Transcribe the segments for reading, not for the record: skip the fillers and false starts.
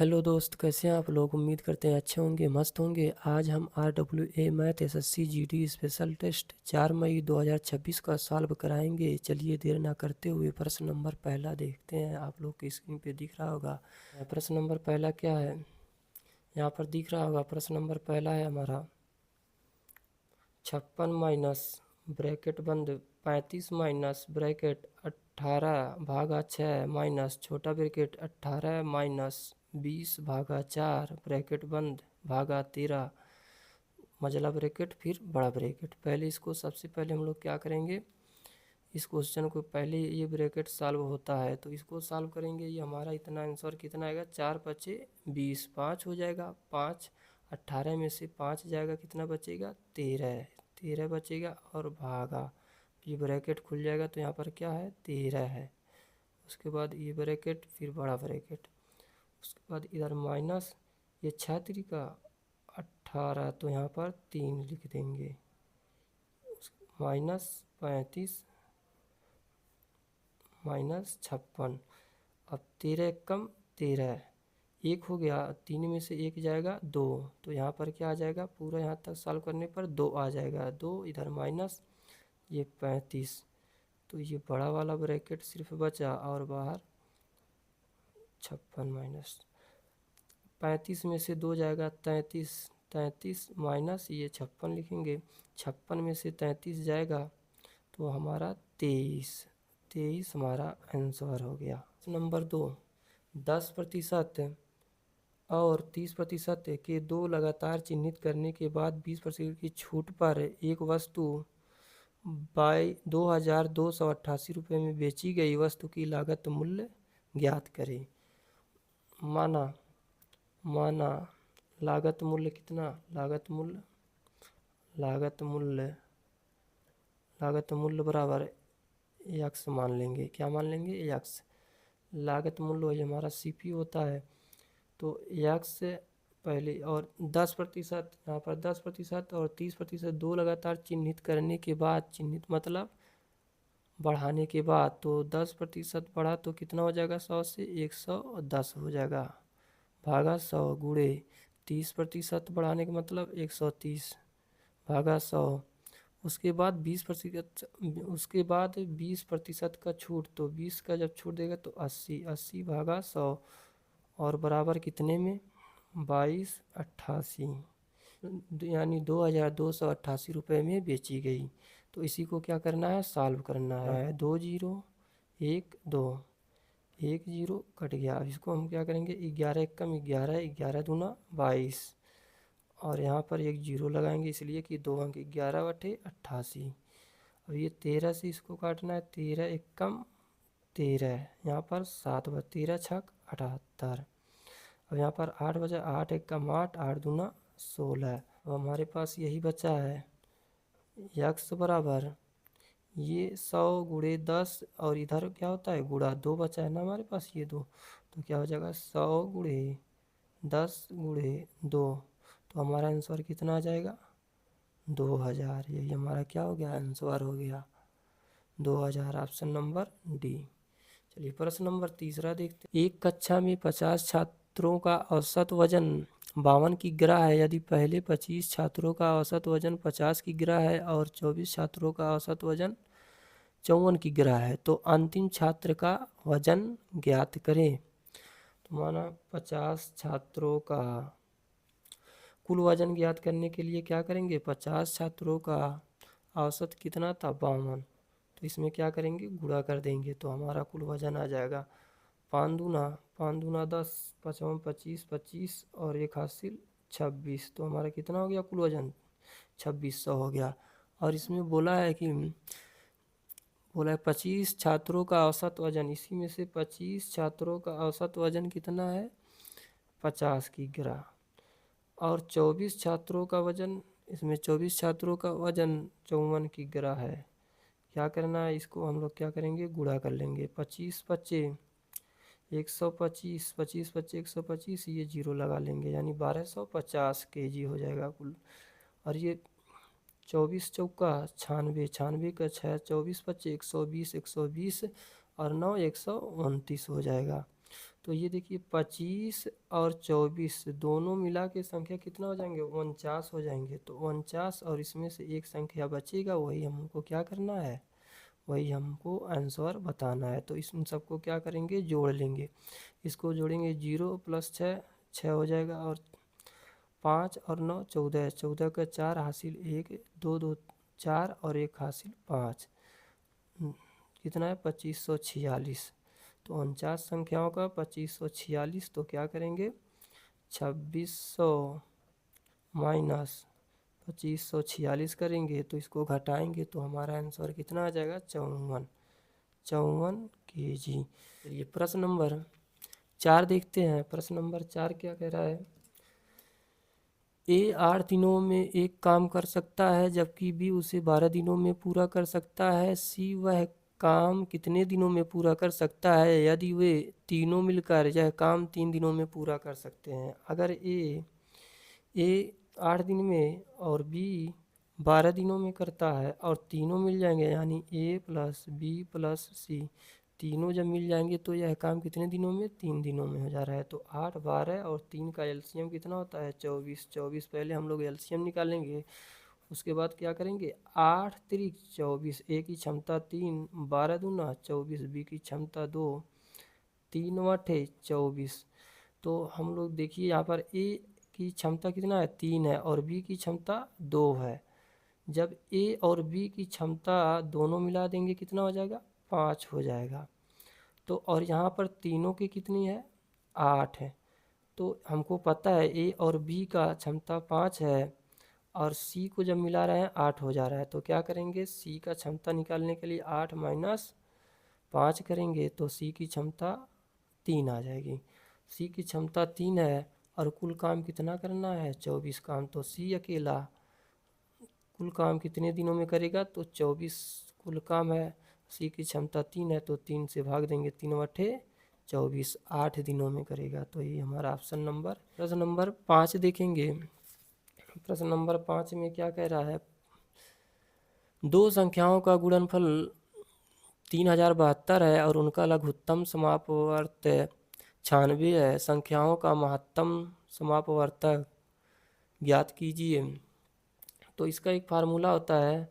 Hello दोस्त, कैसे हैं आप लोग। उम्मीद करते हैं अच्छे होंगे, मस्त होंगे। आज हम RWA math SSC GD special test 4 मई 2026 का सॉल्व कराएंगे। चलिए देर ना करते हुए प्रश्न नंबर पहला देखते हैं। आप लोग की स्क्रीन पे दिख रहा होगा प्रश्न नंबर पहला क्या है। यहाँ पर दिख रहा होगा प्रश्न नंबर पहला है हमारा 56 माइनस ब्रैकेट बंद 35 माइनस ब्रैकेट 18 भागा 6 माइनस छोटा ब्रैकेट 18 माइनस 20 भागा 4 ब्रैकेट बंद भागा 13 मझला ब्रैकेट फिर बड़ा ब्रैकेट। पहले इसको सबसे पहले हम लोग क्या करेंगे, इस क्वेश्चन को पहले ये ब्रैकेट सॉल्व होता है तो इसको सॉल्व करेंगे। ये हमारा इतना आंसर कितना आएगा, 4 पचे 20, 5 हो जाएगा। 5 18 में से 5 जाएगा, कितना बचेगा 13, 13 बचेगा और भागा ये ब्रैकेट खुल जाएगा तो यहाँ पर क्या है 13 है। उसके बाद ये ब्रैकेट फिर बड़ा ब्रैकेट, उसके बाद इधर माइनस ये 6 का 18 तो यहाँ पर 3 लिख देंगे, माइनस 35 माइनस 56। अब 13 कम 13 एक हो गया, 3 में से 1 जाएगा 2 तो यहाँ पर क्या आ जाएगा, पूरा यहाँ तक सॉल्व करने पर 2 आ जाएगा। 2 इधर माइनस ये 35 तो ये बड़ा वाला ब्रैकेट सिर्फ बचा और बाहर 56 माइनस 35 में से 2 जाएगा 33, 33 माइनस ये 56 लिखेंगे। 56 में से 33 जाएगा तो हमारा 23, 23 हमारा आंसर हो गया। नंबर 2, 10% और 30% के दो लगातार चिन्हित करने के बाद 20% की छूट पर एक वस्तु बाई 2288 रुपये में बेची गई वस्तु की लागत मूल्य ज्ञात करें। माना लागत मूल्य कितना, लागत मूल्य बराबर x मान लेंगे। क्या मान लेंगे, x। लागत मूल्य वही हमारा CP होता है तो x से पहले और 10%, यहाँ पर 10% और 30% दो लगातार चिन्हित करने के बाद, चिन्हित मतलब बढ़ाने के बाद, तो 10% बढ़ा तो कितना हो जाएगा, 100 से 110 हो जाएगा भागा 100 गुणे 30% बढ़ाने का मतलब 130 भागा 100। उसके बाद 20%, उसके बाद 20% का छूट, तो 20 का जब छूट देगा तो 80, 80 भागा 100 और बराबर कितने में 2288 यानी 2288 रुपये में बेची गई। तो इसी को क्या करना है, सॉल्व करना है। 2 0 1 2 1 0 कट गया। अब इसको हम क्या करेंगे, 11 कम 11, 11 दूना 22 और यहाँ पर एक 0 लगाएंगे इसलिए कि 2 अंक 11/88। अब ये 13 से इसको काटना है, 13 एक कम 13, यहाँ पर 7 13 छक 78। अब यहाँ पर 8 बचा, 8 एक कम 8, 8 दूना 16। अब हमारे पास यही बचा है x बराबर ये 100 गुणे 10 और इधर क्या होता है गुणा 2 बचा है ना हमारे पास ये 2, तो क्या हो जाएगा 100 गुणे 10 गुणे 2 तो हमारा आंसर कितना आ जाएगा 2000। यही हमारा क्या हो गया, आंसर हो गया 2000, ऑप्शन नंबर डी। चलिए प्रश्न नंबर तीसरा देखते हैं। एक कक्षा में 50 छात्रों का औसत वजन 52 किग्रा है। यदि पहले 25 छात्रों का औसत वजन 50 किग्रा है और 24 छात्रों का औसत वजन 54 किग्रा है तो अंतिम छात्र का वजन ज्ञात करें। तो माना 50 छात्रों का कुल वजन ज्ञात करने के लिए क्या करेंगे, 50 छात्रों का औसत कितना था 52, तो इसमें क्या करेंगे गुणा कर देंगे तो हमारा कुल वजन आ जाएगा 5 दूना 10, 55 25 25 और एक हासिल 26, तो हमारा कितना हो गया कुल वजन 2600 हो गया। और इसमें बोला है 25 छात्रों का औसत वजन, इसी में से 25 छात्रों का औसत वजन कितना है 50 किग्रा और 24 छात्रों का वजन, इसमें 24 छात्रों का वजन 54 किग्रा है। क्या करना है, इसको हम लोग क्या करेंगे गुणा कर लेंगे। 25 बच्चे 125, 25 बच्चे 125, ये 0 लगा लेंगे यानी 1250 kg हो जाएगा कुल। और ये 24 चौका 96, 96 का 6, 24 बच्चे 120, 120 और 9 129 हो जाएगा। तो ये देखिए 25 और 24 दोनों मिला के संख्या कितना हो जाएंगे, 49 हो जाएंगे। तो 49 और इसमें से एक संख्या बचेगा, वही हमको क्या करना है, वही हमको आंसर बताना है। तो इस सबको क्या करेंगे, जोड़ लेंगे। इसको जोड़ेंगे 0 + 6 6 हो जाएगा, और 5 और 9 14, 14 का 4 हासिल 1, 2 2 4 और 1 हासिल 5, कितना है 2546। तो 49 संख्याओं का 2546, तो क्या करेंगे 2600 माइनस 2546 करेंगे, तो इसको घटाएंगे तो हमारा आंसर कितना आ जाएगा 54 kg। चलिए प्रश्न नंबर 4 देखते हैं। प्रश्न नंबर 4 क्या कह रहा है, ए 8 दिनों में एक काम कर सकता है जबकि बी उसे 12 दिनों में पूरा कर सकता है। सी वह काम कितने दिनों में पूरा कर सकता है यदि वे तीनों मिलकर यह काम 3 दिनों में पूरा कर सकते हैं। अगर ए 8 दिन में और बी 12 दिनों में करता है और तीनों मिल जाएंगे, यानी ए प्लस बी प्लस सी तीनों जब मिल जाएंगे तो यह काम कितने दिनों में, 3 दिनों में हो जा रहा है। तो 8 12 और 3 का एलसीएम कितना होता है 24। 24 पहले हम लोग एलसीएम निकालेंगे, उसके बाद क्या करेंगे 8 3 24, ए की क्षमता 3, 12 दूना 24, बी की क्षमता 2, 3 8 24। तो हम लोग देखिए यहाँ पर ए की क्षमता कितना है 3 है और बी की क्षमता 2 है। जब ए और बी की क्षमता दोनों मिला देंगे कितना हो जाएगा 5 हो जाएगा। तो और यहाँ पर तीनों की कितनी है 8 है। तो हमको पता है ए और बी का क्षमता 5 है और सी को जब मिला रहे हैं 8 हो जा रहा है। तो क्या करेंगे सी का क्षमता निकालने के लिए 8 माइनस 5 करेंगे तो सी की क्षमता 3 आ जाएगी। सी की क्षमता 3 है और कुल काम कितना करना है 24 काम। तो सी अकेला कुल काम कितने दिनों में करेगा, तो 24 कुल काम है। सी की क्षमता 3 है तो 3 से भाग देंगे, 3 8 24, 8 दिनों में करेगा। तो ये हमारा ऑप्शन नंबर। प्रश्न नंबर 5 देखेंगे। प्रश्न नंबर 5 में क्या कह रहा है, दो संख्याओं का गुणनफल 3072 है और उनका लघुत्तम समापवर्त 96 है। संख्याओं का महत्तम समापवर्तक ज्ञात कीजिए। तो इसका एक फार्मूला होता है,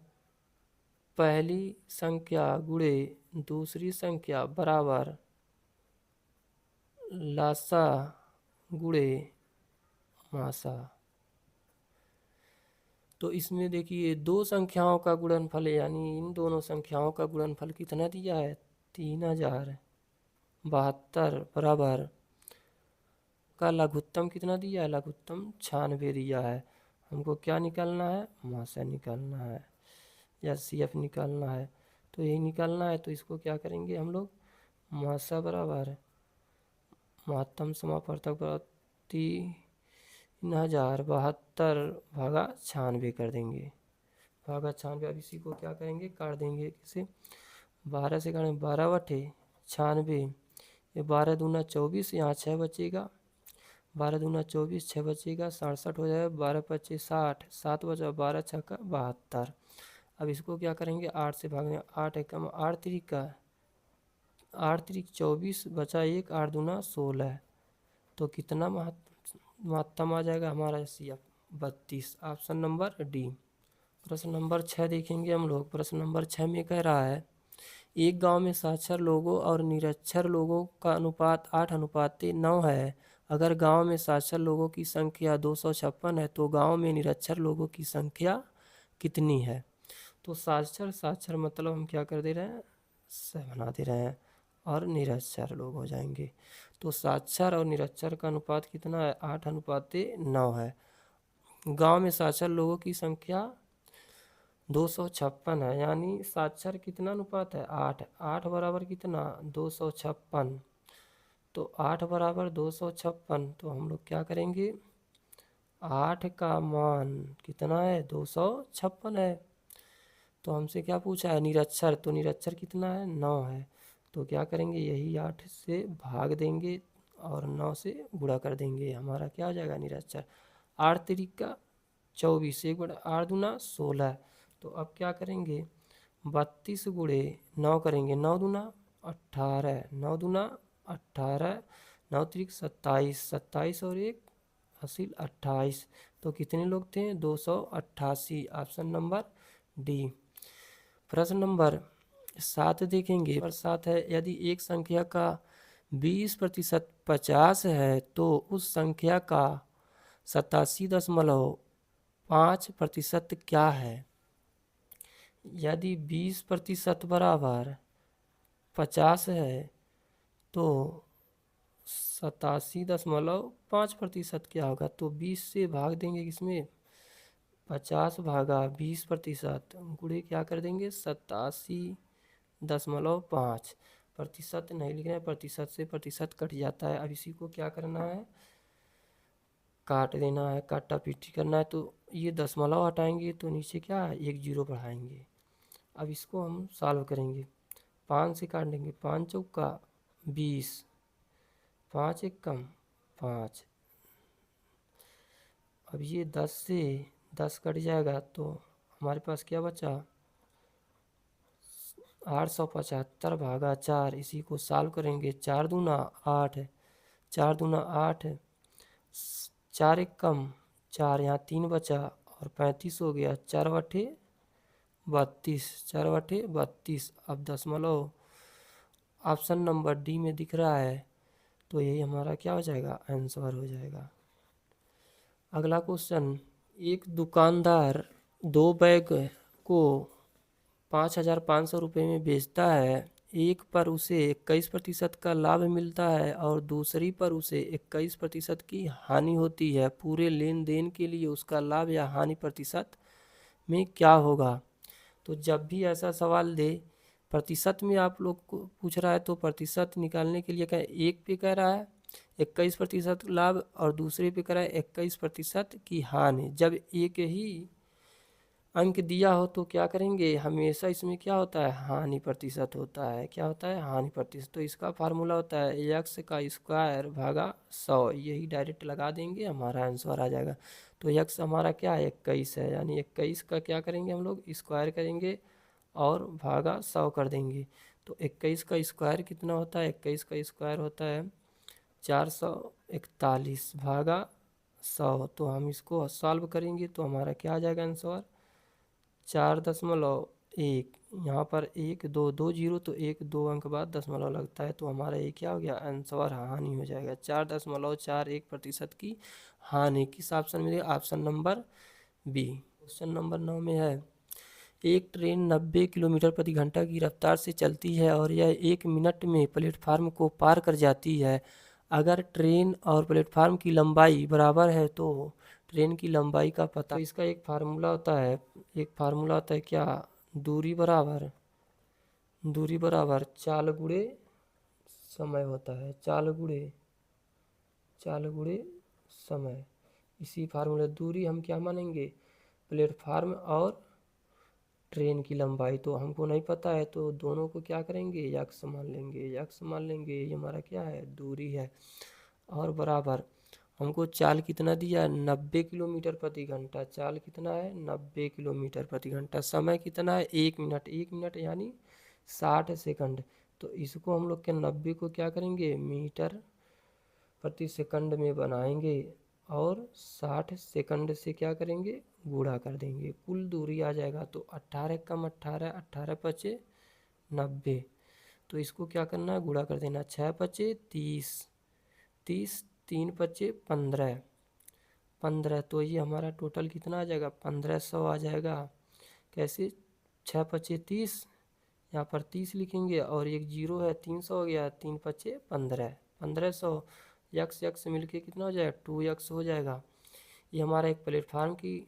पहली संख्या गुणे दूसरी संख्या बराबर लासा गुणे मासा। तो इसमें देखिए दो संख्याओं का गुणनफल यानी इन दोनों संख्याओं का गुणनफल कितना दिया है 3072 बराबर का लघुत्तम कितना दिया है, लघुत्तम 96 दिया है। हमको क्या निकालना है, मासा निकालना है या सीएफ निकालना है। तो यही निकालना है, तो इसको क्या करेंगे हम लोग, मासा बराबर महत्तम समापवर्तक बराबर 3072 भागा 96 कर देंगे, भागा 96। अब इसी को क्या करेंगे काट देंगे, किसे 12 से काटेंगे, 12 बटे 96, ये 12 दूना 24, यहाँ 6 बचेगा, 12 दूना 24, 6 बचेगा, 67 हो जाएगा, 12 पच्चे 60, 7 बचा, 12 छक्का 72। अब इसको क्या करेंगे 8 से भागेंगे, 8 एकम 8 त्रिका 8 त्रिक 24 बचा 1, 8 दूना 16। तो कितना महत्तम आ जाएगा हमारा सी 32, ऑप्शन नंबर डी। प्रश्न नंबर 6 देखेंगे हम लोग। प्रश्न नंबर 6 में कह रहा है, एक गांव में साक्षर लोगों और निरक्षर लोगों का अनुपात 8:9 है। अगर गांव में साक्षर लोगों की संख्या 256 है तो गांव में निरक्षर लोगों की संख्या कितनी है। तो साक्षर मतलब हम क्या कर दे रहे हैं, स बना दे रहे हैं और निरक्षर लोग हो जाएंगे। तो साक्षर और निरक्षर का अनुपात कितना है 8:9 है। गांव में साक्षर लोगों की संख्या 256 है, यानी साक्षर कितना अनुपात है 8, 8 बराबर कितना 256। तो 8 बराबर 256, तो हम लोग क्या करेंगे 8 का मान कितना है 256 है। तो हमसे क्या पूछा है निरक्षर, तो निरक्षर कितना है 9 है। तो क्या करेंगे यही 8 से भाग देंगे और 9 से गुणा कर देंगे, हमारा क्या हो जाएगा निरक्षर। 8 त्रिका 24, 1 बटा 8 दूना 16। तो अब क्या करेंगे 32 गुणे 9 करेंगे, 9 दूना 18, 9 दूना 18, 9 त्रिक 27, 27 और 1 हासिल 28। तो कितने लोग थे? 288। Option number D. प्रश्न नंबर 7 देखेंगे। पर 7 है, यदि एक संख्या का 20% 50 है तो उस संख्या का 87.5% क्या है? यदि 20% बराबर 50 है तो 87.5% क्या होगा? तो 20 से भाग देंगे किसमें? 50 भागा 20% गुणे क्या कर देंगे? 87.5। प्रतिशत नहीं लिख रहे हैं, प्रतिशत से प्रतिशत कट जाता है। अब इसी को क्या करना है? काट देना है, काटा पीटी करना है। तो ये दशमलव हटाएंगे तो नीचे क्या है? 1 जीरो बढ़ाएंगे। अब इसको हम सॉल्व करेंगे। 5 से काट देंगे, 5 चौका 20, 5 एक कम 5। अब ये 10 से 10 कट जाएगा तो हमारे पास क्या बचा? 875 भागा 4। इसी को सॉल्व करेंगे। 4 दूना 8, 4 दूना 8, 4 एक कम 4, यहाँ 3 बचा और 35 हो गया। 4 बटे 32, 4 बटे 32। अब दशमलव ऑप्शन नंबर डी में दिख रहा है तो यही हमारा क्या हो जाएगा? आंसर हो जाएगा। अगला क्वेश्चन, एक दुकानदार 2 बैग को 5,500 रुपये में बेचता है। एक पर उसे 21% का लाभ मिलता है और दूसरी पर उसे 21% की हानि होती है। पूरे लेन देन के लिए उसका लाभ या हानि प्रतिशत में क्या होगा? तो जब भी ऐसा सवाल दे, प्रतिशत में आप लोग को पूछ रहा है तो प्रतिशत निकालने के लिए क्या, एक पे कह रहा है 21% लाभ और दूसरे पे कह रहा है 21% की हानि। जब एक ही अंक दिया हो तो क्या करेंगे? हमेशा इसमें क्या होता है? हानि प्रतिशत होता है। क्या होता है? हानि प्रतिशत। तो इसका फार्मूला होता है एक्स का स्क्वायर भागा 100। यही डायरेक्ट लगा देंगे, हमारा आंसर आ जाएगा। तो एक्स हमारा क्या है? 21 है, यानी 21 का क्या करेंगे हम लोग? स्क्वायर करेंगे और भागा 100 कर देंगे। तो 21 का स्क्वायर कितना होता है? 21 का स्क्वायर होता है 441 भागा 100। तो हम इसको सॉल्व करेंगे तो हमारा क्या आ जाएगा आंसर? 4.1। यहाँ पर 1 2 2 जीरो, तो 1 2 अंक बाद दशमलव लगता है। तो हमारा ये क्या हो गया? आंसर हानि हो जाएगा। 4.41% की हानि किस ऑप्शन में? Option number B. Question number 9 में है, एक ट्रेन 90 किलोमीटर प्रति घंटा की रफ्तार से चलती है और यह 1 मिनट में प्लेटफार्म को पार कर जाती है। अगर ट्रेन और प्लेटफार्म की लंबाई बराबर है तो ट्रेन की लंबाई का पता। तो इसका एक फार्मूला होता है, क्या? दूरी बराबर चाल गुणे समय होता है। चाल गुणे समय। इसी फार्मूला दूरी हम क्या मानेंगे? प्लेटफार्म और ट्रेन की लंबाई। तो हमको नहीं पता है तो दोनों को क्या करेंगे? यक्स मान लेंगे। ये हमारा क्या है? दूरी है। और बराबर हमको चाल कितना दिया? 90 किलोमीटर प्रति घंटा। चाल कितना है? 90 किलोमीटर प्रति घंटा। समय कितना है? 1 मिनट। 1 मिनट यानी 60 सेकंड। तो इसको हम लोग के 90 को क्या करेंगे? मीटर प्रति सेकंड में बनाएंगे और 60 सेकंड से क्या करेंगे? गुणा कर देंगे। कुल दूरी आ जाएगा। तो 18 कम 18, 18 पचे 90। तो इसको क्या करना है? गुणा कर देना। 6 पचे 30, 30 3 पचे 15, 15। तो ये हमारा टोटल कितना आ जाएगा? 1500 आ जाएगा। कैसे? 6 पचे 30, यहाँ पर 30 लिखेंगे और एक जीरो है, 300 हो गया। 3 पचे 15, 1500। यक्स मिलके कितना हो जाएगा? 2x हो जाएगा। ये हमारा एक प्लेटफार्म की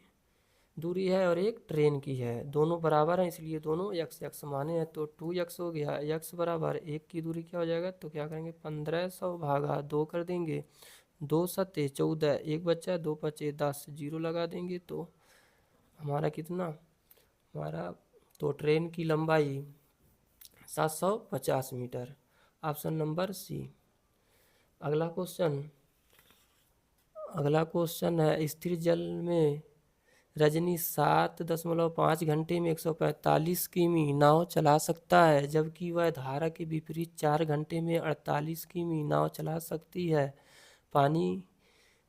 दूरी है और एक ट्रेन की है। दोनों बराबर हैं इसलिए दोनों x माने हैं। तो 2x हो गया। x बराबर 1 की दूरी क्या हो जाएगा? तो क्या करेंगे? 1500 भागा 2 कर देंगे। 2 सत्ते 14, 1 बच्चा, 2 पचे 10, जीरो लगा देंगे। तो हमारा कितना? तो ट्रेन की लंबाई 750 मीटर। Option number C. अगला क्वेश्चन है, स्थिर जल में रजनी 7.5 घंटे में 145 किमी नाव चला सकता है, जबकि वह धारा के विपरीत 4 घंटे में 48 किमी नाव चला सकती है। पानी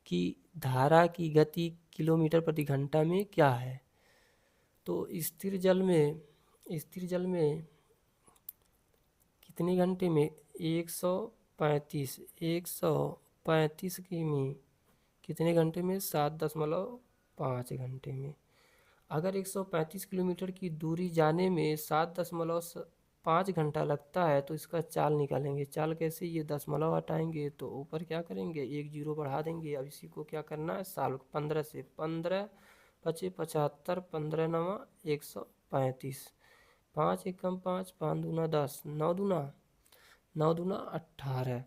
की धारा की गति किलोमीटर प्रति घंटा में क्या है? तो स्थिर जल में कितने घंटे में? 135 किमी कितने घंटे में? 7.5 घंटे में। अगर 135 किलोमीटर की दूरी जाने में 7.5 घंटा लगता है तो इसका चाल निकालेंगे। चाल कैसे? ये दशमलव हटाएंगे तो ऊपर क्या करेंगे, एक जीरो बढ़ा देंगे। अब इसी को क्या करना है, साल 15 से 15 पचे 75, 15 नवा 135, 5 एकम 5, 5 दूना 10, 9 दूना 18।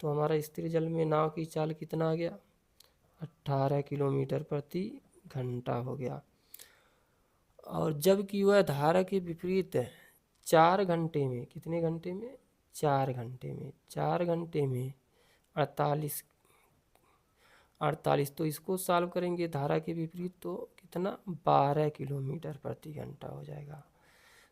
तो हमारा स्थिर जल में नाव की चाल कितना आ गया? 18 किलोमीटर प्रति घंटा हो गया। और जबकि वह धारा के विपरीत 4 घंटे में, कितने घंटे में? 4 घंटे में 48, तो इसको सॉल्व करेंगे धारा के विपरीत तो कितना? 12 किलोमीटर प्रति घंटा हो जाएगा।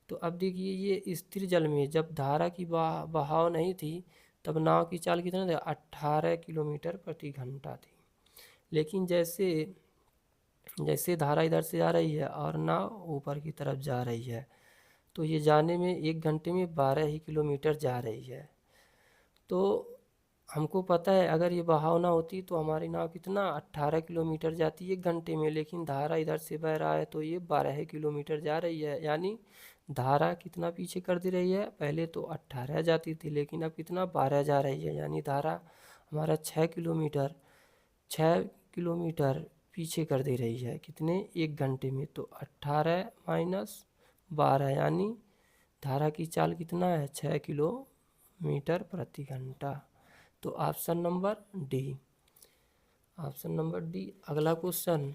तो अब देखिए, ये स्थिर जल में जब धारा की बहाव नहीं थी तब नाव की चाल कितना था? 18 किलोमीटर प्रति घंटा थी। लेकिन जैसे जैसे धारा इधर से आ रही है और नाव ऊपर की तरफ जा रही है तो ये जाने में 1 घंटे में 12 ही किलोमीटर जा रही है। तो हमको पता है अगर ये बहाव ना होती तो हमारी नाव कितना? 18 किलोमीटर जाती है 1 घंटे में, लेकिन धारा इधर से बह रहा है तो ये 12 किलोमीटर जा रही है। यानी धारा कितना पीछे कर दे रही है? पहले तो 18 जाती थी लेकिन अब कितना? 12 जा रही है। यानी धारा हमारा 6 किलोमीटर पीछे कर दे रही है। कितने? 1 घंटे में। तो 18 माइनस 12 यानी धारा की चाल कितना है? 6 किलोमीटर प्रति घंटा। तो ऑप्शन नंबर डी। अगला क्वेश्चन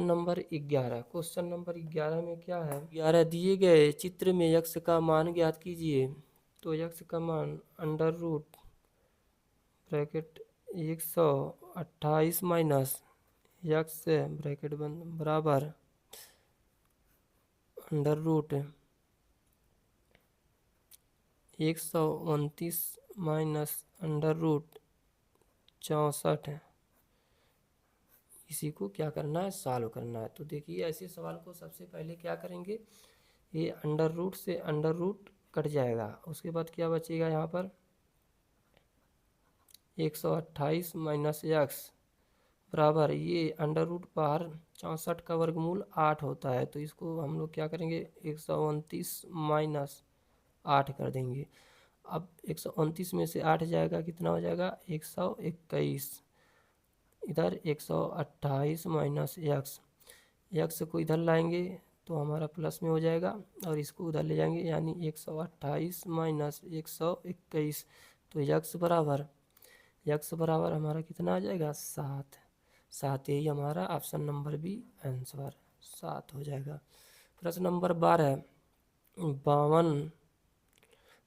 नंबर 11। क्वेश्चन नंबर 11 में क्या है? 11 दिए गए चित्र में यक्स का मान ज्ञात कीजिए। तो यक्स का मान under root bracket 128 minus x bracket बंद बराबर under root 129 minus under root 64, इसी को क्या करना है? सॉल्व करना है। तो देखिए, ऐसे सवाल को सबसे पहले क्या करेंगे, ये अंडर रूट से अंडर रूट कट जाएगा। उसके बाद क्या बचेगा? यहाँ पर 128 माइनस एक्स बराबर, ये अंडर रूट बाहर 64 का वर्गमूल 8 होता है, तो इसको हम लोग क्या करेंगे? 129 माइनस 8 कर देंगे। अब 129 में से 8 जाएगा, कितना हो जाएगा? 121। इधर 128 माइनस एक्स को इधर लाएंगे तो हमारा प्लस में हो जाएगा और इसको उधर ले जाएंगे, यानी 128 माइनस 121। तो यक्स बराबर हमारा कितना आ जाएगा? 7। यही हमारा ऑप्शन नंबर बी आंसर 7 हो जाएगा। प्रश्न नंबर 12।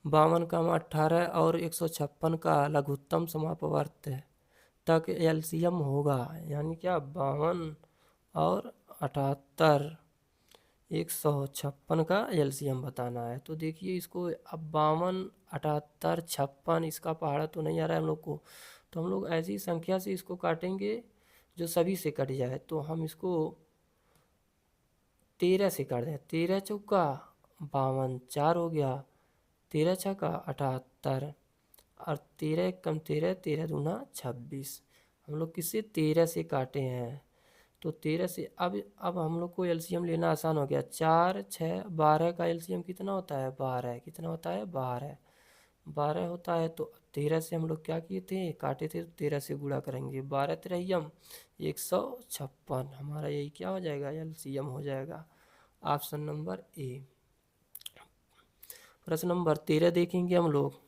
52 का 18 और 156 का लघुत्तम समापवर्त तक एलसीएम होगा। यानी क्या? 52 और 78, 156 का एलसीएम बताना है। तो देखिए इसको, अब 52, 78, 56 इसका पहाड़ा तो नहीं आ रहा है हम लोग को, तो हम लोग ऐसी संख्या से इसको काटेंगे जो सभी से कट जाए। तो हम इसको 13 से काट दें। 13 चौका 52, 4 हो गया, 13 छक्का 78 और 13 कम 13, 13 दूना 26। हम लोग किससे? 13 से काटे हैं। तो 13 से अब हम लोग को एलसीएम लेना आसान हो गया। 4, 6, 12 का एलसीएम कितना होता है? 12। कितना होता है? 12 होता है। तो 13 से हम लोग क्या किए थे? काटे थे, तो 13 से गुणा करेंगे। 12 तिरहियम 156, हमारा यही क्या हो जाएगा? एलसीएम हो जाएगा। Option number A. प्रश्न नंबर 13 देखेंगे हम लोग।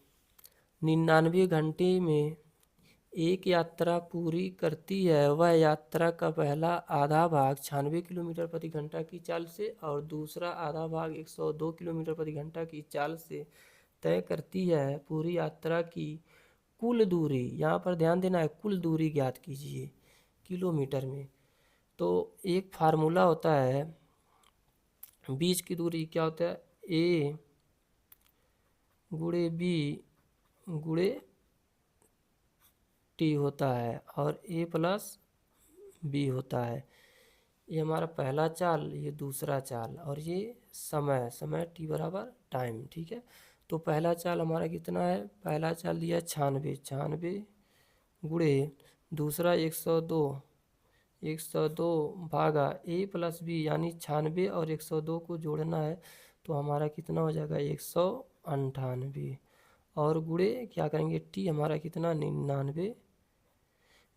99 घंटे में एक यात्रा पूरी करती है, वह यात्रा का पहला आधा भाग 96 किलोमीटर प्रति घंटा की चाल से और दूसरा आधा भाग 102 किलोमीटर प्रति घंटा की चाल से तय करती है। पूरी यात्रा की कुल दूरी, यहाँ पर ध्यान देना है, कुल दूरी ज्ञात कीजिए किलोमीटर में। तो एक फार्मूला होता है, बीच की दूरी क्या होता है, ए गुणे बी गुणे टी होता है और ए प्लस बी होता है। ये हमारा पहला चाल, ये दूसरा चाल, और ये समय, समय टी बराबर टाइम, ठीक है। तो पहला चाल हमारा कितना है, पहला चाल दिया है 96, 96 गुणे दूसरा 102, 102 भागा ए प्लस बी, यानी 96 और 102 को जोड़ना है तो हमारा कितना हो जाएगा 198, और गुणे क्या करेंगे टी हमारा कितना 99,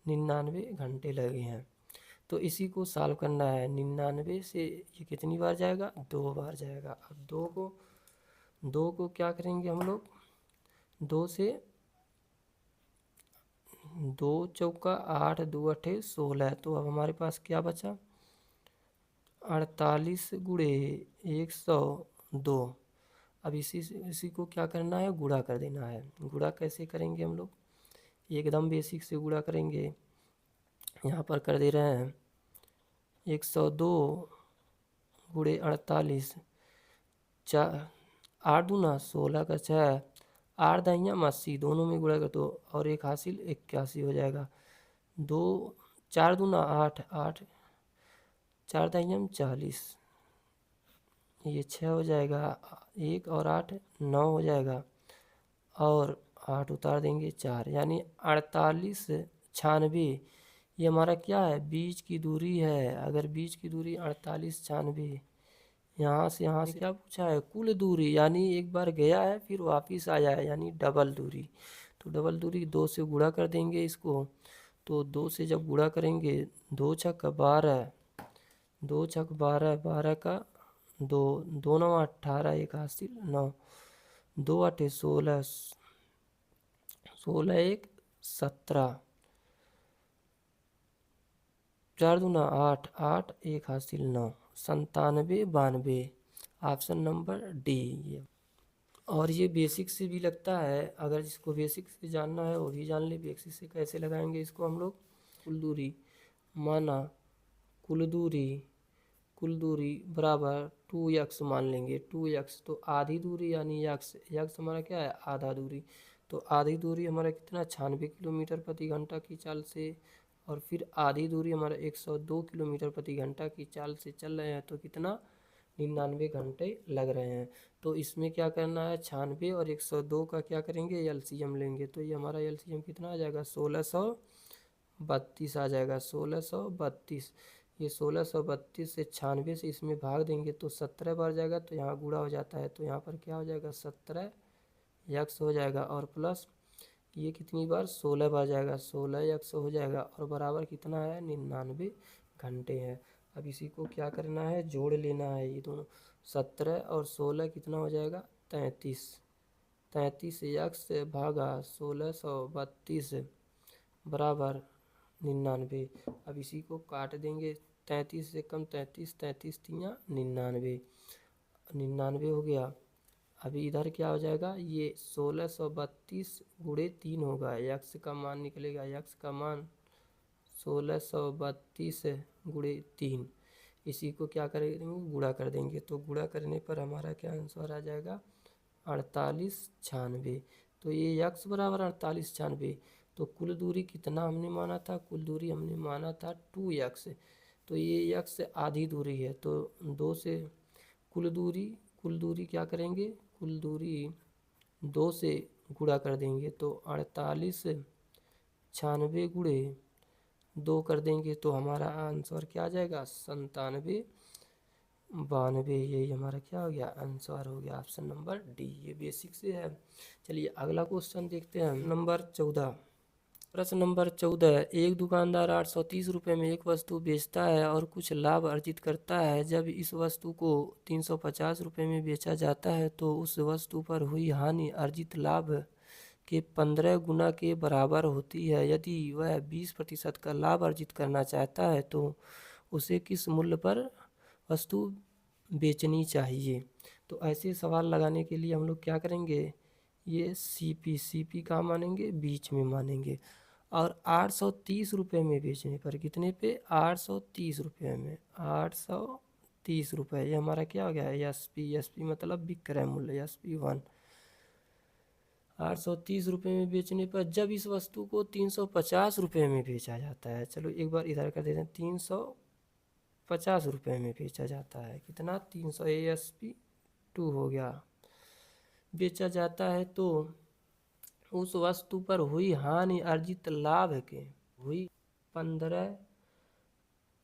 99 घंटे लगे हैं। तो इसी को सॉल्व करना है, 99 से ये कितनी बार जाएगा, 2 बार जाएगा। अब दो को क्या करेंगे हम लोग, 2 से 2 चौका 8, 2 अठे 16, तो अब हमारे पास क्या बचा 48 गुणे 102। अब इसी को क्या करना है, गुणा कर देना है। गुणा कैसे करेंगे हम लोग, एकदम बेसिक से गुणा करेंगे। यहाँ पर कर दे रहे हैं 102 गुणे 48, 8 दूना 16 का 6, 8 दाइयाँ 80, दोनों में गुणा कर दो और एक हासिल 81 हो जाएगा। 2 4 दूना 8, 8 4 दाइयाँ 40, ये 6 हो जाएगा, 1 और 8 9 हो जाएगा, और 8 उतार देंगे 4, यानी 48 96, ये हमारा क्या है, बीच की दूरी है। अगर बीच की दूरी 48 96, यहाँ से क्या पूछा है, कुल दूरी, यानी एक बार गया है फिर वापस आया है, यानी डबल दूरी। तो डबल दूरी 2 से गुणा कर देंगे इसको, तो 2 से जब गुणा करेंगे 2 छक 12, 2 छक 12, 12 का 2, 2 9 18, एक हासिल 9, 2 8 16, 16 1 17, 4 दूना 8, 8 एक हासिल 9, 97 92, ऑप्शन नंबर डी ये। और ये बेसिक से भी लगता है, अगर जिसको बेसिक से जानना है वो भी जान ले। बेसिक से कैसे लगाएंगे इसको हम लोग, कुल दूरी माना, कुल दूरी बराबर 2x मान लेंगे, 2x, तो आधी दूरी यानी x हमारा क्या है, आधा दूरी। तो आधी दूरी हमारा कितना 96 किलोमीटर प्रति घंटा की चाल से, और फिर आधी दूरी हमारा 102 किलोमीटर प्रति घंटा की चाल से चल रहे हैं, तो कितना 99 घंटे लग रहे हैं। तो इसमें क्या करना है, 96 और 102 का क्या करेंगे, एलसीएम लेंगे। तो ये हमारा एलसीएम कितना आ जाएगा, 1632 आ जाएगा, 1632। ये 1632 से 96 से इसमें भाग देंगे तो 17 बार जाएगा, तो यहाँ गुणा हो जाता है, तो यहाँ पर क्या हो जाएगा 17 यक्स हो जाएगा, और प्लस ये कितनी बार 16 बार जाएगा, 16 यक्स हो जाएगा, और बराबर कितना है 99 घंटे हैं। अब इसी को क्या करना है, जोड़ लेना है, ये दोनों 17 और 16 कितना हो जाएगा 33, 33 यक्स भागा 1632 बराबर 99। अब इसी को काट देंगे, 33 से कम 33, 33 तियाँ 99, 99 हो गया। अभी इधर क्या हो जाएगा, ये 1632 गुणे 3 होगा, यक्स का मान निकलेगा, यक्स का मान 1632 गुणे 3। इसी को क्या करेंगे, गुणा कर देंगे, तो गुणा करने पर हमारा क्या आंसर आ जाएगा 48 96। तो ये यक्स बराबर 48 96। तो कुल दूरी कितना हमने माना था, कुल दूरी हमने माना था 2x। तो ये यक्स आधी दूरी है, तो 2 से कुल दूरी क्या करेंगे, कुल दूरी 2 से गुणा कर देंगे, तो 48 96 गुणे 2 कर देंगे, तो हमारा आंसर क्या आ जाएगा 97 92। यही हमारा क्या हो गया, आंसर हो गया, ऑप्शन नंबर डी। ये बेसिक से है। चलिए अगला क्वेश्चन देखते हैं, नंबर 14। प्रश्न नंबर 14, एक दुकानदार 830 रुपये में एक वस्तु बेचता है और कुछ लाभ अर्जित करता है। जब इस वस्तु को 350 रुपये में बेचा जाता है तो उस वस्तु पर हुई हानि अर्जित लाभ के 15 गुना के बराबर होती है। यदि वह 20% का लाभ अर्जित करना चाहता है तो उसे किस मूल्य पर वस्तु बेचनी चाहिए। तो ऐसे सवाल लगाने के लिए हम लोग क्या करेंगे, ये सीपी कहाँ मानेंगे, बीच में मानेंगे। और 830 रुपये में बेचने पर कितने पे, 830 रुपये में, 830 रुपये, ये हमारा क्या हो गया, एस पी मतलब विक्रय मूल्य, SP1। 830 रुपये में बेचने पर जब इस वस्तु को 350 रुपये में बेचा जाता है, चलो एक बार इधर कर देते हैं, 350 रुपये में बेचा जाता है, कितना, 300, ASP2 हो गया, बेचा जाता है, तो उस वस्तु पर हुई हानि अर्जित लाभ के हुई 15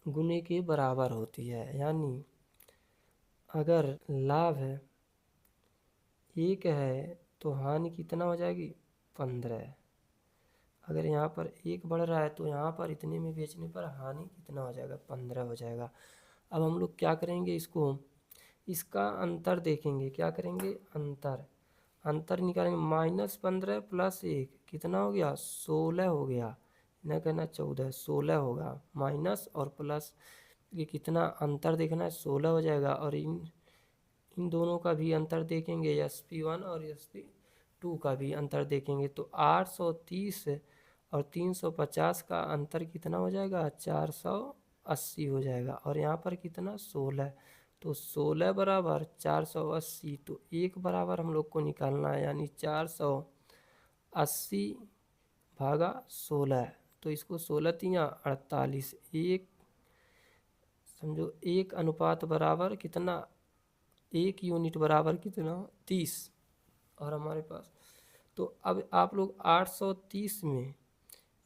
गुने के बराबर होती है। यानी अगर लाभ है 1 है तो हानि कितना हो जाएगी, 15। अगर यहाँ पर 1 बढ़ रहा है तो यहाँ पर इतने में बेचने पर हानि कितना हो जाएगा, 15 हो जाएगा। अब हम लोग क्या करेंगे, इसका अंतर देखेंगे, क्या करेंगे, अंतर निकालेंगे, -15 + 1 कितना हो गया, 16 हो गया, न कहना 14, 16 होगा, माइनस और प्लस, ये कितना अंतर देखना है, 16 हो जाएगा। और इन दोनों का भी अंतर देखेंगे, SP1 और SP2 का भी अंतर देखेंगे, तो 830 और 350 का अंतर कितना हो जाएगा, 480 हो जाएगा। और यहाँ पर कितना, 16, तो 16 बराबर 480, तो 1 बराबर हम लोग को निकालना है, यानी 480 भागा 16, तो इसको 16 तिया 48, 1 समझो, 1 अनुपात बराबर कितना, 1 यूनिट बराबर कितना, 30। और हमारे पास, तो अब आप लोग 830 में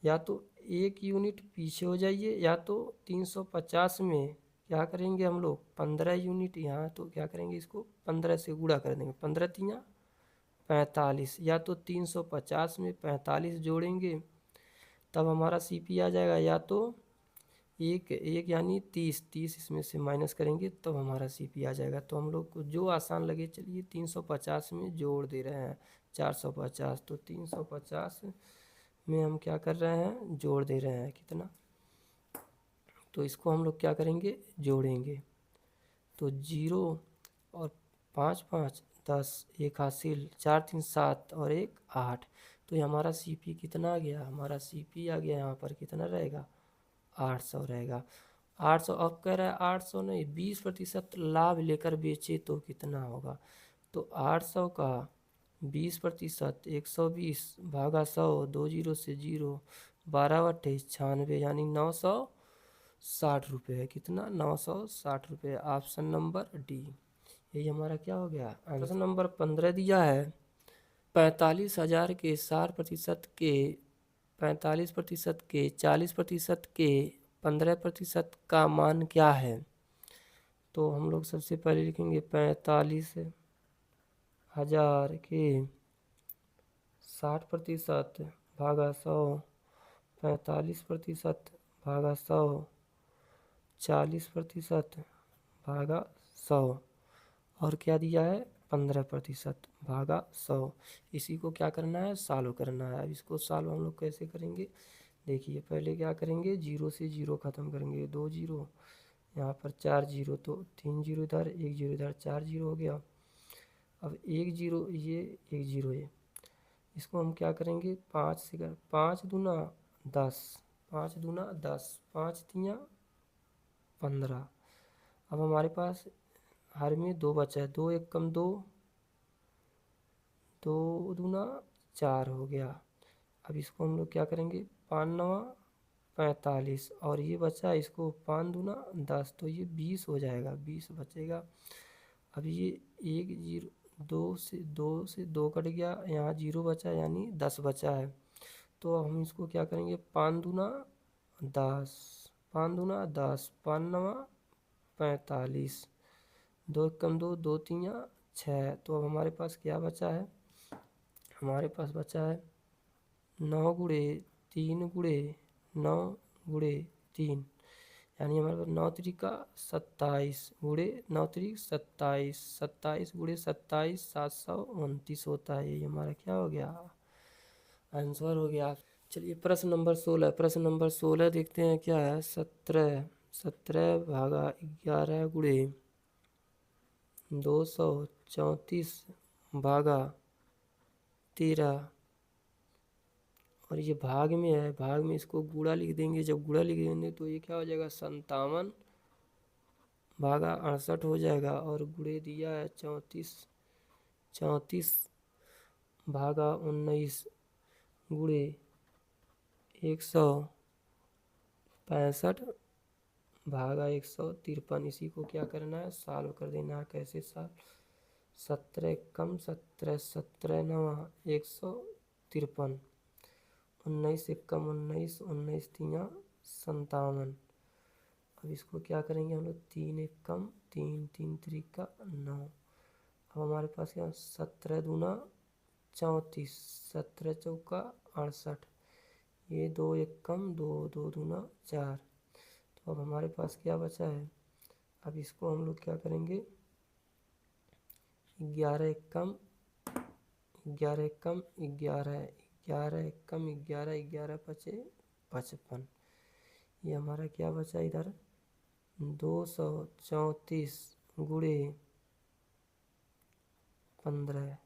या तो 1 यूनिट पीछे हो जाइए, या तो 350 में क्या करेंगे हम लोग, 15 यूनिट यहाँ, तो क्या करेंगे, इसको 15 से गुणा कर देंगे, 15 तिया 45, या तो 350 में 45 जोड़ेंगे तब हमारा CP आ जाएगा, या तो एक एक यानी 30 इसमें से माइनस करेंगे तब हमारा CP आ जाएगा। तो हम लोग को जो आसान लगे, चलिए 350 में जोड़ दे रहे हैं 450, तो 350 में हम क्या कर रहे हैं, जोड़ दे रहे हैं, कितना, तो इसको हम लोग क्या करेंगे, जोड़ेंगे, तो 0 और 5 5 10, 1 हासिल, 4 3 7 और 1 8, तो ये हमारा CP कितना आ गया, हमारा CP आ गया यहाँ पर कितना रहेगा, 800 रहेगा। 800, अब कह रहा है 800 नहीं, 20% लाभ लेकर बेचे तो कितना होगा, तो 800 का 20%, 120 भागा 100, 2 जीरो से 0, 12 × 98, यानी 960 रुपये है, कितना, 960 रुपये, ऑप्शन नंबर डी, यही हमारा क्या हो गया। प्रश्न नंबर 15 दिया है, 45,000 के 60% के, 45% के, 40% के, 15% का मान क्या है। तो हम लोग सबसे पहले लिखेंगे 45,000 के 60% भागा 100, 45% भागा 100, 40% भागा 100, और क्या दिया है, 15% भागा 100। इसी को क्या करना है, सॉल्व करना है। अब इसको सॉल्व हम लोग कैसे करेंगे, देखिए पहले क्या करेंगे, 0 से 0 ख़त्म करेंगे, 2 जीरो, यहाँ पर 4 जीरो, तो 3 जीरो इधर, 1 जीरो इधर, 4 जीरो हो गया। अब 1 जीरो ये, 1 जीरो ये, इसको हम क्या करेंगे, 5 से कर, 5 दूना 10, 5 दूना 10, 5 तिया 15। अब हमारे पास हर में 2 बचा है, 2 1 कम 2, 2 दूना 4 हो गया। अब इसको हम लोग क्या करेंगे, 5 9 45, और ये बचा, इसको 5 दूना 10, तो ये 20 हो जाएगा, 20 बचेगा। अब ये 1 जीरो, 2 कट गया, यहाँ 0 बचा, यानी 10 बचा है। तो हम इसको क्या करेंगे, 5 दूना 10, 5 दूना 10, 5 9 45, 2 कम 2, 2 तिया 6, तो अब हमारे पास क्या बचा है, हमारे पास बचा है 9 गुणे 3 गुणे 9 गुणे 3, यानी हमारे पास 9 त्रिका 27 गुणे 9 त्रिक 27, 27 गुणे 27, 729 होता है, ये हमारा क्या हो गया, आंसर हो गया। चलिए प्रश्न नंबर 16, प्रश्न नंबर 16 देखते हैं क्या है, 17 भागा 11 गुणे 234 भागा 13 और ये भाग में है, भाग में इसको गुणा लिख देंगे। जब गुणा लिख देंगे तो ये क्या हो जाएगा, 57 भागा 68 हो जाएगा। और गुणे दिया है 34, 34 भागा 19 गुणे 165 भागा 153। इसी को क्या करना है, सॉल्व कर देना है। कैसे सॉल्व, 17 कम 17, 17 नवा 153, 19 एक कम 19, 19 तिया 57। अब इसको क्या करेंगे हम लोग, 3 एक कम 3, 3 त्रिका 9। अब हमारे पास क्या, 17 दूना 34, 17 चौका 68, ये 2 एक कम 2, 2 दूना 4। तो अब हमारे पास क्या बचा है, अब इसको हम लोग क्या करेंगे, 11 एक कम 11 एक कम 11, 11 एक कम 11, 11 पचे 55। ये हमारा क्या बचा इधर, 234 गुणे 15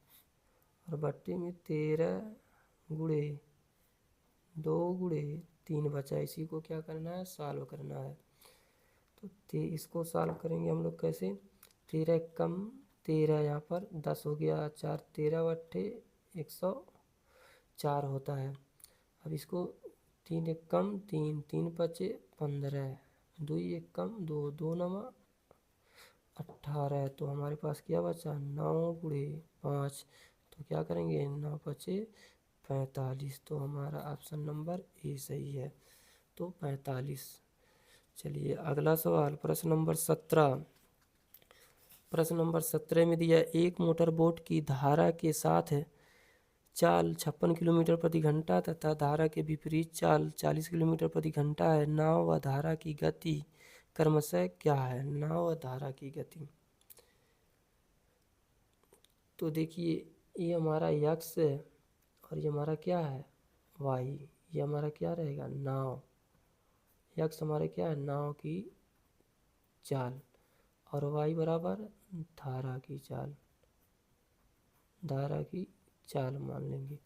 और बट्टे में 13 गुणे 2 गुणे 3 बचा। इसी को क्या करना है, सॉल्व करना है। तो इसको सॉल्व करेंगे हम लोग कैसे, 13 कम 13, यहाँ पर 10 हो गया, 4 13 बट्टे 104 होता है। अब इसको 3 एक कम 3, 3 पचे 15, 2 एक कम 2, 2 नवा 18। तो हमारे पास क्या बचा, 9 गुणे 5। तो क्या करेंगे, 9 पचे 45। तो हमारा ऑप्शन नंबर ए सही है, तो 45। चलिए अगला सवाल, प्रश्न नंबर 17। प्रश्न नंबर 17 में दिया, एक मोटर बोट की धारा के साथ चाल 56 किलोमीटर प्रति घंटा तथा धारा के विपरीत चाल 40 किलोमीटर प्रति घंटा है। नाव व धारा की गति क्रमशः क्या है। नाव व धारा की गति, तो देखिए ये हमारा यक्स है और ये हमारा क्या है, वाई। ये हमारा क्या रहेगा, नाव। यक्स हमारे क्या है, नाव की चाल, और वाई बराबर धारा की चाल, धारा की चाल मान लेंगे।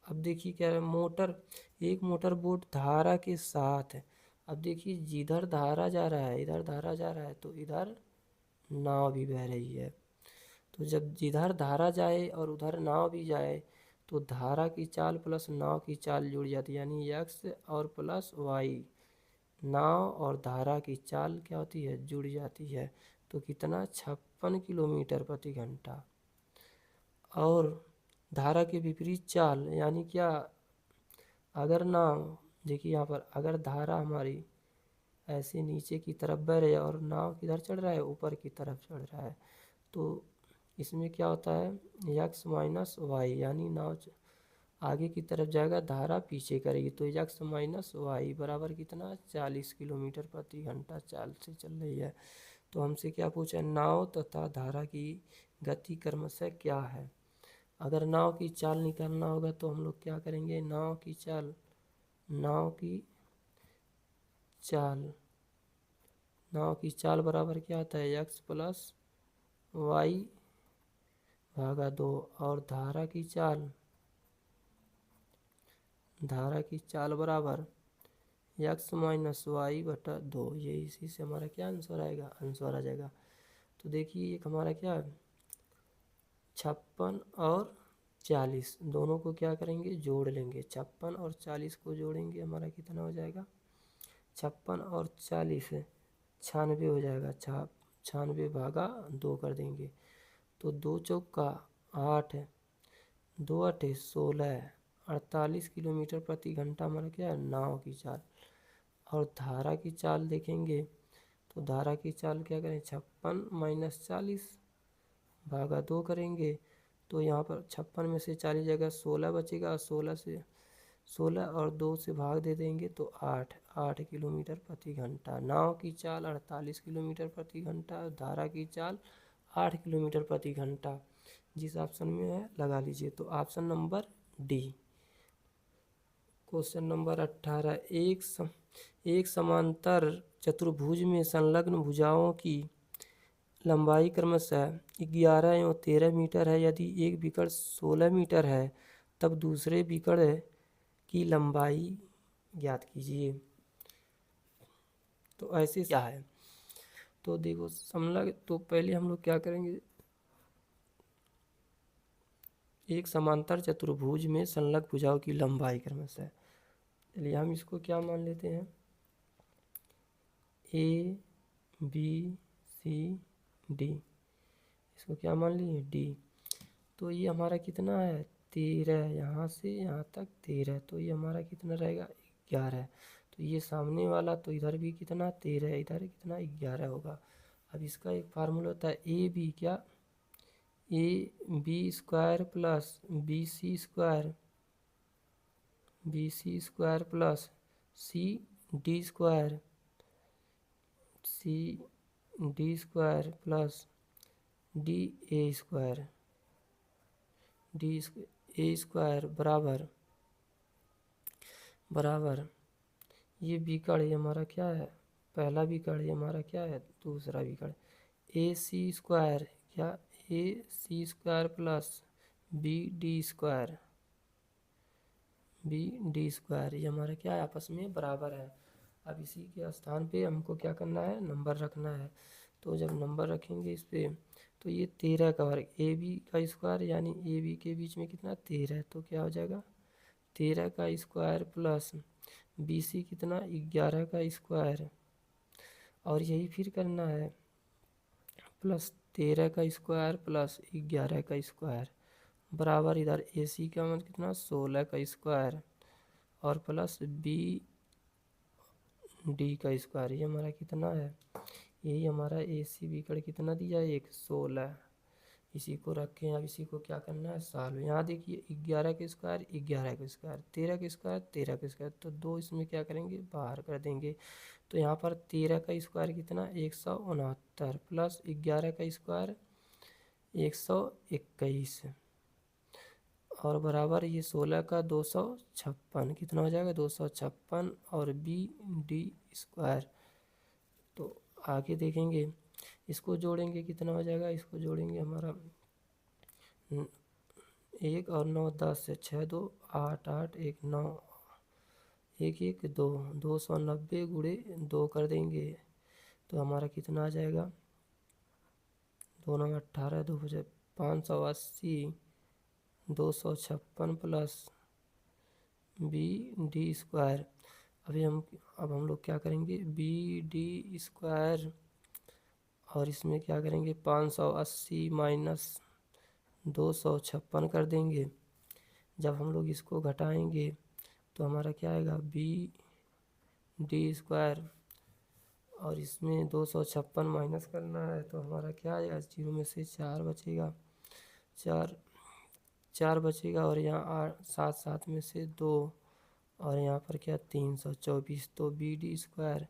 अब देखिए क्या है, मोटर, एक मोटर बोट धारा के साथ है। अब देखिए जिधर धारा जा रहा है, इधर धारा जा रहा है तो इधर नाव भी बह रही है। तो जब जिधर धारा जाए और उधर नाव भी जाए तो धारा की चाल प्लस नाव की चाल जुड़ जाती है, यानी एक्स और प्लस वाई, नाव और धारा की चाल क्या होती है, जुड़ जाती है। तो कितना, 56 किलोमीटर प्रति घंटा। और धारा के विपरीत चाल यानी क्या, अगर नाव, देखिए यहाँ पर अगर धारा हमारी ऐसे नीचे की तरफ बह रही है और नाव किधर चढ़ रहा है, ऊपर की तरफ चढ़ रहा है, तो इसमें क्या होता है, यक्स माइनस वाई, यानी नाव आगे की तरफ जाएगा, धारा पीछे करेगी। तो यक्स माइनस वाई बराबर कितना, 40 किलोमीटर प्रति घंटा चाल से चल रही है। तो हमसे क्या पूछा है, नाव तथा धारा की गति क्रमशः क्या है। अगर नाव की चाल निकालना होगा तो हम लोग क्या करेंगे, नाव की चाल, नाव की चाल, नाव की चाल बराबर क्या आता है, एक्स प्लस वाई भागा 2। और धारा की चाल, धारा की चाल बराबर एक्स माइनस वाई बटा 2। ये इसी से हमारा क्या आंसर आएगा, आंसर आ जाएगा। तो देखिए एक हमारा क्या है, 56 और 40 दोनों को क्या करेंगे, जोड़ लेंगे। 56 और 40 को जोड़ेंगे, हमारा कितना हो जाएगा, 56 और 40 96 हो जाएगा। 96 भागा 2 कर देंगे तो 2 चौका 8, 2 8 16, 48 किलोमीटर प्रति घंटा हमारा क्या है, नाव की चाल। और धारा की चाल देखेंगे तो धारा की चाल क्या करें, 56 माइनस 40 भागा 2 करेंगे तो यहाँ पर 56 में से 40 जगह 16 बचेगा, 16 और 2 से भाग दे देंगे तो 8 किलोमीटर प्रति घंटा। नाव की चाल 48 किलोमीटर प्रति घंटा, धारा की चाल 8 किलोमीटर प्रति घंटा। जिस ऑप्शन में है लगा लीजिए। तो option number D. Question number 18, एक समांतर चतुर्भुज में संलग्न भुजाओं की लंबाई क्रमशः 11 एवं 13 मीटर है। यदि एक विकर्ण 16 मीटर है तब दूसरे विकर्ण की लंबाई ज्ञात कीजिए। तो ऐसे क्या है, तो देखो समलग, तो पहले हम लोग क्या करेंगे, एक समांतर चतुर्भुज में संलग्न भुजाओं की लंबाई क्रमशः, चलिए हम इसको क्या मान लेते हैं, ए बी सी डी, इसको क्या मान लिए, डी। तो ये हमारा कितना है, 13, यहाँ से यहाँ तक 13, तो ये हमारा कितना रहेगा, 11। तो ये सामने वाला तो इधर भी कितना 13, इधर कितना 11 होगा। अब इसका एक फार्मूला होता है ए बी, क्या, A B square plus B C square, B C square plus C D square, C D square plus D A square, D A square बराबर बराबर, ये विकर्ण ये हमारा क्या है, पहला विकर्ण, ये हमारा क्या है, दूसरा विकर्ण, ए सी स्क्वायर, क्या, A C square plus B D square, B D square, ये हमारा क्या है, आपस में बराबर है। अब इसी के स्थान पे हमको क्या करना है, नंबर रखना है। तो जब नंबर रखेंगे इस पे, तो ये 13 का वर्ग, ए बी का स्क्वायर यानी ए बी के बीच में कितना 13, तो क्या हो जाएगा 13 का स्क्वायर प्लस बी सी कितना 11 का स्क्वायर, और यही फिर करना है प्लस 13 का स्क्वायर प्लस 11 का स्क्वायर बराबर, इधर ए सी का मतलब कितना 16 का स्क्वायर और प्लस बी डी का स्क्वायर, ये हमारा कितना है, यही हमारा ए सी विकर्ण कितना दिया है, 16। इसी को रखें, अब इसी को क्या करना है, सॉल्व। यहाँ देखिए 11 के स्क्वायर 11 के स्क्वायर, 13 के स्क्वायर 13 के स्क्वायर, तो दो इसमें क्या करेंगे, बाहर कर देंगे। तो यहाँ पर 13 का स्क्वायर कितना 169 प्लस 11 का स्क्वायर 121 और बराबर ये 16 का 256, कितना हो जाएगा 256 और बी डी स्क्वायर। तो आगे देखेंगे, इसको जोड़ेंगे कितना हो जाएगा, इसको जोड़ेंगे हमारा 1 और 9 10 से 6 2 8 8 1 9 1 1 2 290 गुणे 2 कर देंगे, तो हमारा कितना आ जाएगा, 2 9 18 2 बजे 580 256 प्लस बी डी स्क्वायर। अब हम लोग क्या करेंगे, बी डी स्क्वायर और इसमें क्या करेंगे 580 माइनस 256 कर देंगे। जब हम लोग इसको घटाएंगे तो हमारा क्या आएगा, बी डी स्क्वायर और इसमें 256 माइनस करना है, तो हमारा क्या आएगा, 0 में से 4 बचेगा, 4 बचेगा और यहाँ 7 7 में से 2 और यहाँ पर क्या 324, तो बी डी स्क्वायर,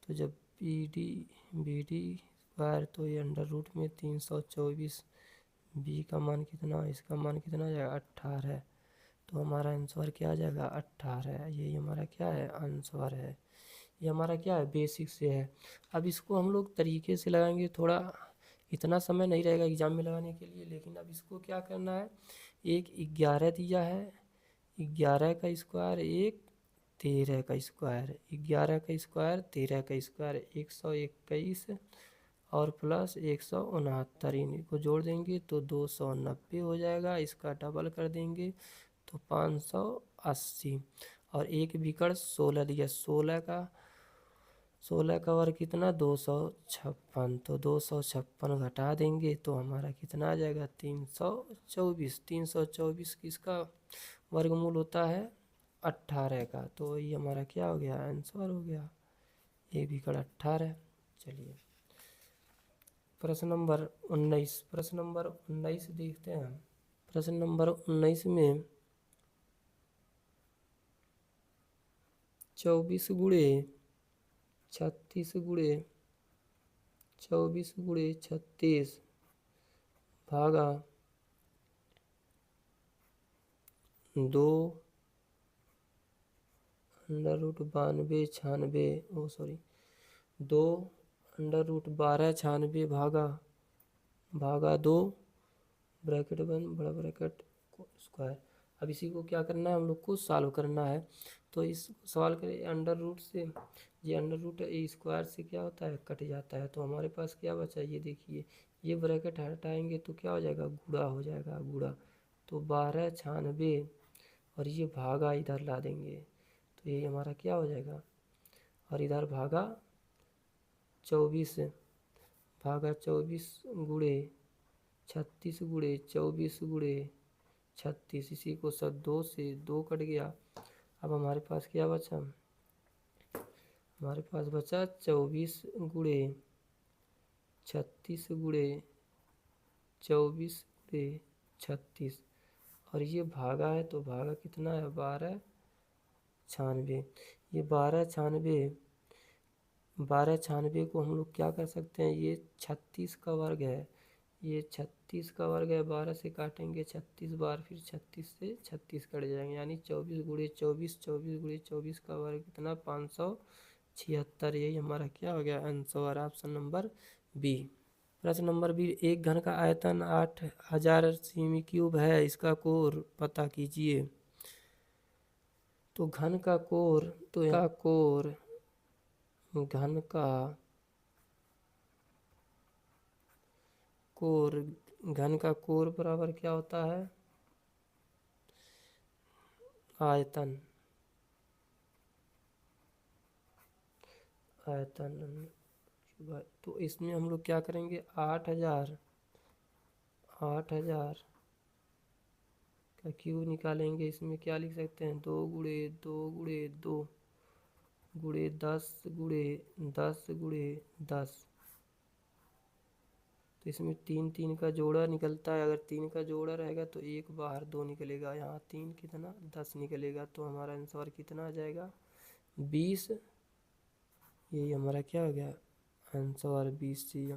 तो जब बी डी स्क्वायर तो ये अंडर रूट में 324, बी का मान कितना, इसका मान कितना आ जाएगा 18, तो हमारा आंसर क्या आ जाएगा 18, यही हमारा क्या है आंसर है। ये हमारा क्या है, बेसिक से है। अब इसको हम लोग तरीके से लगाएंगे, थोड़ा इतना समय नहीं रहेगा एग्जाम में लगाने के लिए, लेकिन अब इसको क्या करना है, एक 11 दिया है, 11 का स्क्वायर एक 13 का स्क्वायर, 11 का स्क्वायर 13 का स्क्वायर 121 और प्लस 169, इनको जोड़ देंगे तो 290 हो जाएगा, इसका डबल कर देंगे तो 580 और एक विकर्ण 16 दिया, 16 का वर्ग कितना 256, तो 256 घटा देंगे तो हमारा कितना आ जाएगा 324, 324 किसका वर्गमूल होता है 18 का, तो ये हमारा क्या हो गया आंसर हो गया, ये विकर्ण 18। चलिए प्रश्न नंबर 19, प्रश्न नंबर 19 देखते हैं हम। प्रश्न नंबर 19 में 24 गुणे 36 गुणे 24 गुणे 36 भागा 2 अंडर रूट 92 2 अंडर रूट 12 भागा 2 ब्रैकेट बंद बड़ा ब्रैकेट स्क्वायर। अब इसी को क्या करना है, हम लोग को सॉल्व करना है। तो इस सवाल करें अंडर रूट से, ये अंडर रूट ए स्क्वायर से क्या होता है, कट जाता है। तो हमारे पास क्या बचा, ये देखिए, ये ब्रैकेट हटाएंगे तो क्या हो जाएगा, गुणा हो जाएगा, गुणा। तो 1296 और ये भागा इधर ला देंगे तो ये हमारा क्या हो जाएगा, और इधर भागा 24, भागा 24 गुणे 36 गुणे 24 गुणे 36, इसी को सब 2 से 2 कट गया। अब हमारे पास क्या बचा, हमारे पास बचा 24 गुणे 36 गुणे 24 गुणे 36, और ये भागा है तो भागा कितना है, 1296। ये 1296 को हम लोग क्या कर सकते हैं, ये 36 का वर्ग है, ये 36 का वर्ग है, 12 से काटेंगे 36 बार, फिर 36 से 36 कट जाएंगे, यानी 24 गुणे 24, 24 गुणे 24 का वर्ग कितना, 576। यही हमारा क्या हो गया आंसर, ऑप्शन नंबर बी। प्रश्न नंबर बी, एक घन का आयतन 8000 सेमी क्यूब है, इसका कोर पता कीजिए। तो घन का कोर, तो यहाँ कोर, घन का कोर, घन का कोर बराबर क्या होता है, आयतन, आयतन। तो इसमें हम लोग क्या करेंगे, 8000 का क्यूब निकालेंगे। इसमें क्या लिख सकते हैं, 2 गुणे 2 गुणे 2 गुणे 10 गुणे 10 गुणे 10। तो इसमें 3 3 का जोड़ा निकलता है, अगर 3 का जोड़ा रहेगा तो एक बाहर 2 निकलेगा, यहाँ 3 कितना 10 निकलेगा। तो हमारा आंसर कितना आ जाएगा, 20। यही हमारा क्या हो गया आंसर, 20 सी।